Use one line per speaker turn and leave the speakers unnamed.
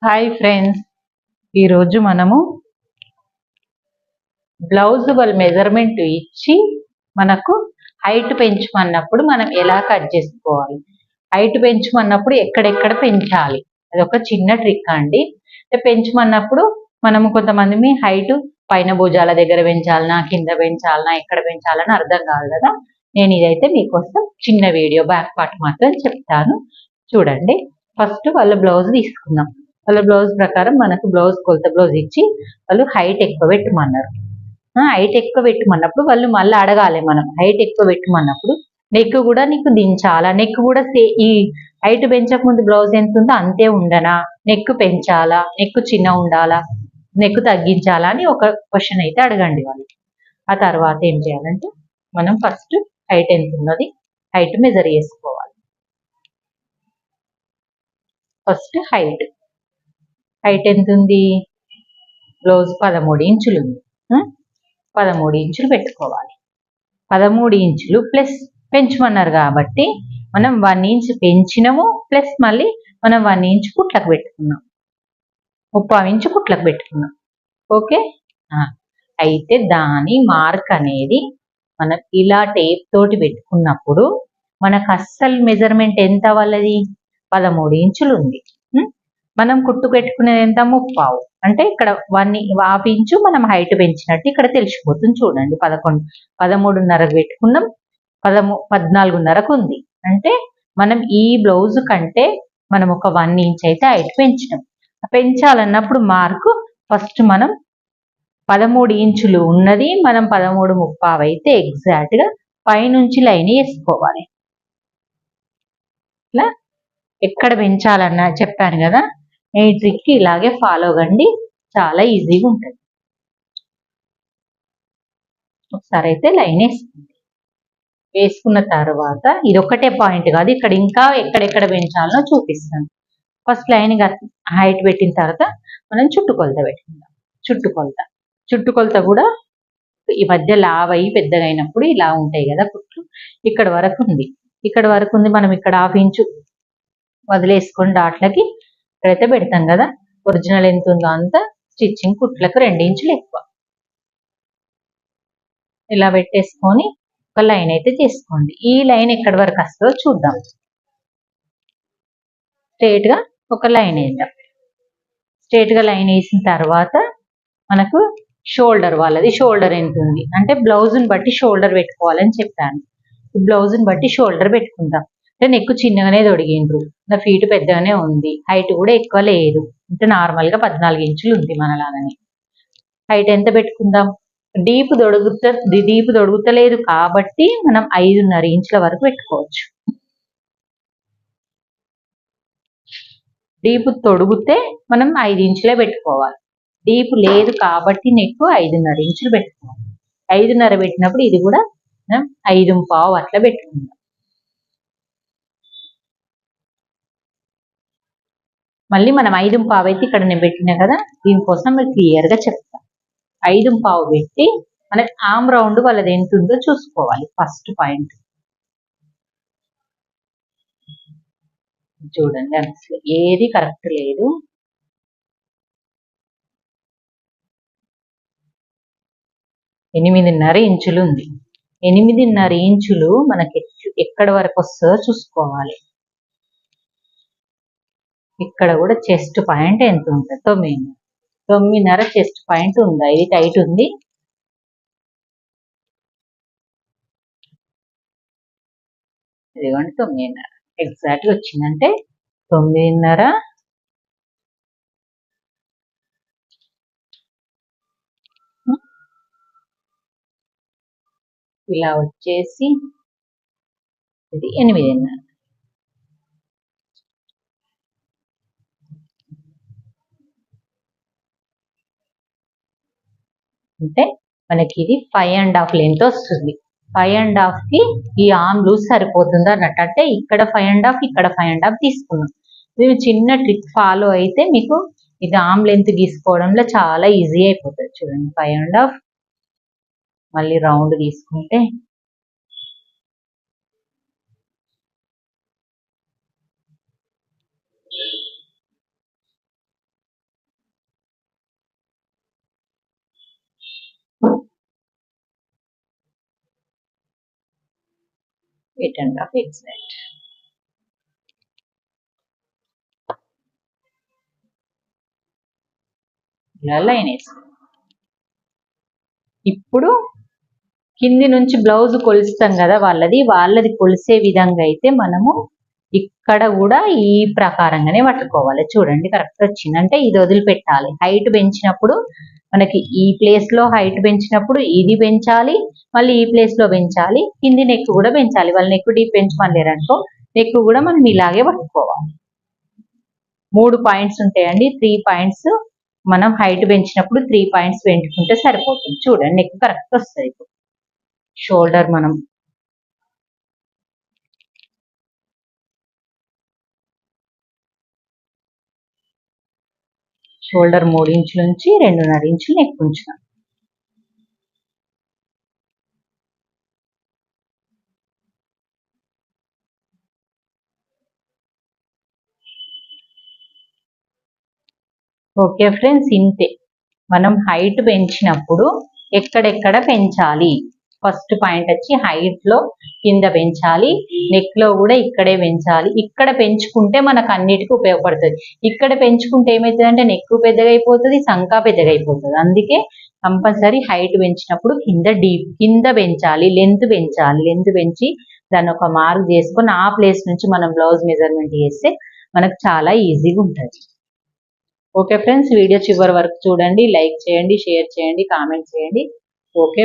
Hi friends, ఈరోజు మనము blouse వాళ్ళ మెజర్మెంట్ ఇచ్చి మనకు హైట్ పెంచమన్నప్పుడు మనం ఎలా కట్ చేసుకోవాలి, హైట్ పెంచమన్నప్పుడు ఎక్కడెక్కడ పెంచాలి, అది ఒక చిన్న ట్రిక్ అండి. పెంచమన్నప్పుడు మనము కొంతమంది హైట్ పైన భుజాల దగ్గర పెంచాలనా, కింద పెంచాలనా, ఎక్కడ పెంచాలని అర్థం కాదు కదా. నేను ఇదైతే మీకోసం చిన్న వీడియో బ్యాక్ పార్ట్ మాత్రం చెప్తాను, చూడండి. ఫస్ట్ వాళ్ళ బ్లౌజ్ తీసుకుందాం. వాళ్ళ బ్లౌజ్ ప్రకారం మనకు బ్లౌజ్ కొలత బ్లౌజ్ ఇచ్చి వాళ్ళు హైట్ ఎక్కువ పెట్టమన్నారు. హైట్ ఎక్కువ పెట్టమన్నప్పుడు వాళ్ళు మళ్ళీ అడగాలి, మనం హైట్ ఎక్కువ పెట్టమన్నప్పుడు నెక్ కూడా నీకు దించాలా, నెక్ కూడా ఈ హైట్ పెంచక ముందు బ్లౌజ్ ఎంత ఉందో అంతే ఉండనా, నెక్ పెంచాలా, నెక్ చిన్న ఉండాలా, నెక్ తగ్గించాలా అని ఒక క్వశ్చన్ అయితే అడగండి వాళ్ళు. ఆ తర్వాత ఏం చేయాలంటే మనం ఫస్ట్ హైట్ ఎంత ఉన్నది హైట్ మెజర్ చేసుకోవాలి. ఫస్ట్ హైట్ ఎంత ఉంది, బ్లౌజ్ 13 ఇంచులు ఉంది. 13 ఇంచులు పెట్టుకోవాలి. 13 ఇంచులు ప్లస్ పెంచమన్నారు కాబట్టి మనం 1 ఇంచ్ పెంచినము, ప్లస్ మళ్ళీ మనం 1 ఇంచ్ కుట్లకు పెట్టుకున్నాం, 30 ఇంచు కుట్లకు పెట్టుకున్నాం. ఓకే. అయితే దాని మార్క్ అనేది మనం ఇలా టేప్ తోటి పెట్టుకున్నప్పుడు మనకు అస్సలు మెజర్మెంట్ ఎంత వాళ్ళది 13 ఇంచులు ఉంది. మనం కుట్టు పెట్టుకునేది ఎంత 30, అంటే ఇక్కడ 1.5 ఇంచు మనం హైట్ పెంచినట్టు ఇక్కడ తెలిసిపోతుంది. చూడండి, 13.5 పెట్టుకున్నాం, 14.5 ఉంది. అంటే మనం ఈ బ్లౌజ్ కంటే మనం ఒక 1 ఇంచ్ అయితే హైట్ పెంచినాం. పెంచాలన్నప్పుడు మార్కు ఫస్ట్ మనం 13 ఇంచులు ఉన్నది మనం 13.5 అయితే ఎగ్జాక్ట్ గా పైనుంచి లైన్ వేసుకోవాలి. ఇట్లా ఎక్కడ పెంచాలన్నా చెప్పాను కదా, ఈ ట్రిక్ ఇలాగే ఫాలో కండి, చాలా ఈజీగా ఉంటుంది. ఒకసారి అయితే లైన్ వేసుకోండి. వేసుకున్న తర్వాత ఇది ఒకటే పాయింట్ కాదు, ఇక్కడ ఇంకా ఎక్కడెక్కడ పెంచాలనో చూపిస్తాను. ఫస్ట్ లైన్ హైట్ పెట్టిన తర్వాత మనం చుట్టుకొలత పెట్టుకుందాం. చుట్టుకొలత కూడా ఈ మధ్య లావ్ అయ్యి పెద్దగా అయినప్పుడు ఇలా ఉంటాయి కదా కుట్లు, ఇక్కడ వరకు ఉంది. మనం ఇక్కడ 1/2 ఇంచు వదిలేసుకొని డాట్లకి ఇక్కడైతే పెడతాం కదా, ఒరిజినల్ ఎంత ఉందో అంత స్టిచ్చింగ్ కుట్లకు 2 ఇంచులు ఎక్కువ ఇలా పెట్టేసుకొని ఒక లైన్ అయితే చేసుకోండి. ఈ లైన్ ఎక్కడి వరకు వస్తుందో చూద్దాం. స్ట్రేట్ గా ఒక లైన్ వేద్దాం. స్ట్రేట్ గా లైన్ వేసిన తర్వాత మనకు షోల్డర్ వాళ్ళది షోల్డర్ ఎంత ఉంది అంటే బ్లౌజ్ని బట్టి షోల్డర్ పెట్టుకోవాలని చెప్పాను. బ్లౌజ్ని బట్టి షోల్డర్ పెట్టుకుందాం. అంటే నెక్ చిన్నగానే తొడిగిండ్రు, నా ఫీట్ పెద్దగానే ఉంది, హైట్ కూడా ఎక్కువ లేదు, అంటే నార్మల్ గా 14 ఇంచులు ఉంది మనలాగానే. హైట్ ఎంత పెట్టుకుందాం, డీప్ తొడుగుతలేదు కాబట్టి మనం 5.5 ఇంచుల వరకు పెట్టుకోవచ్చు. డీప్ తొడిగితే మనం 5 ఇంచులే పెట్టుకోవాలి. డీప్ లేదు కాబట్టి నెక్ 5.5 ఇంచులు పెట్టుకోవాలి. 5.5 పెట్టినప్పుడు ఇది కూడా మనం 5.25 అట్లా పెట్టుకుందాం. మళ్ళీ మనం 5.25 అయితే ఇక్కడ నేను పెట్టినా కదా, దీనికోసం మీరు క్లియర్ గా చెప్తా. 5.25 పెట్టి మనకి ఆమ్ రౌండ్ వాళ్ళది ఎంత ఉందో చూసుకోవాలి. ఫస్ట్ పాయింట్ చూడండి, అసలు ఏది కరెక్ట్ లేదు. ఎనిమిదిన్నర ఇంచులు ఉంది. 8.5 ఇంచులు మనకి ఎక్కడ వరకు వస్తుందో చూసుకోవాలి. ఇక్కడ కూడా చెస్ట్ పాయింట్ ఎంత ఉంటుంది, 9.5 చెస్ట్ పాయింట్ ఉంది. ఇది టైట్ ఉంది. ఇదిగోండి 9.5 ఎగ్జాక్ట్ గా వచ్చిందంటే 9.5 ఇలా వచ్చేసి ఇది 8.5. అంటే మనకి ఇది 5.5 లెంత్ వస్తుంది. 5.5 కి ఈ ఆర్మ్ లూజ్ సరిపోతుంది అన్నట్టు. అంటే ఇక్కడ 5.5 ఇక్కడ 5.5 తీసుకున్నాం. మీరు చిన్న ట్రిక్ ఫాలో అయితే మీకు ఇది ఆర్మ్ లెంత్ గీసుకోవడంలో చాలా ఈజీ అయిపోతుంది. చూడండి, 5.5 మళ్ళీ రౌండ్ తీసుకుంటే 8.5 ఎగ్జాక్ట్. ఇలా లైన్ వేసుకో. ఇప్పుడు కింది నుంచి బ్లౌజ్ కొలుస్తాం కదా వాళ్ళది కొలిసే విధంగా అయితే మనము ఇక్కడ కూడా ఈ ప్రకారంగానే పట్టుకోవాలి. చూడండి కరెక్ట్ వచ్చింది. అంటే ఇది వదిలిపెట్టాలి. హైట్ పెంచినప్పుడు మనకి ఈ ప్లేస్ లో హైట్ పెంచినప్పుడు ఇది పెంచాలి, మళ్ళీ ఈ ప్లేస్ లో పెంచాలి, కింది నెక్ కూడా పెంచాలి. వాళ్ళు నెక్ డీప్ పెంచమలేరనుకో నెక్ కూడా మనం ఇలాగే పట్టుకోవాలి. 3 పాయింట్స్ ఉంటాయండి. 3 పాయింట్స్ మనం హైట్ పెంచినప్పుడు 3 పాయింట్స్ పెంచుకుంటే సరిపోతుంది. చూడండి నెక్ కరెక్ట్ వస్తుంది. షోల్డర్ మనం షోల్డర్ 3 ఇంచుల నుంచి 2.5 ఇంచులు నెక్ ఉంచుతాం. ఓకే ఫ్రెండ్స్, ఇంతే. మనం హైట్ పెంచినప్పుడు ఎక్కడెక్కడ పెంచాలి. ఫస్ట్ పాయింట్ వచ్చి హైట్ లో కింద పెంచాలి, నెక్ లో కూడా ఇక్కడే పెంచాలి. ఇక్కడ పెంచుకుంటే మనకు అన్నిటికీ ఉపయోగపడుతుంది. ఇక్కడ పెంచుకుంటే ఏమవుతుంది అంటే నెక్ పెద్దగా అయిపోతుంది, సంకా పెద్దగా అయిపోతుంది. అందుకే కంపల్సరీ హైట్ పెంచినప్పుడు కింద పెంచాలి, లెంత్ పెంచాలి. లెంత్ పెంచి దాన్ని ఒక మార్క్ చేసుకొని ఆ ప్లేస్ నుంచి మనం బ్లౌజ్ మెజర్మెంట్ చేస్తే మనకు చాలా ఈజీగా ఉంటుంది. ఓకే ఫ్రెండ్స్, వీడియో చివరి వరకు చూడండి. లైక్ చేయండి, షేర్ చేయండి, కామెంట్ చేయండి. ఓకే.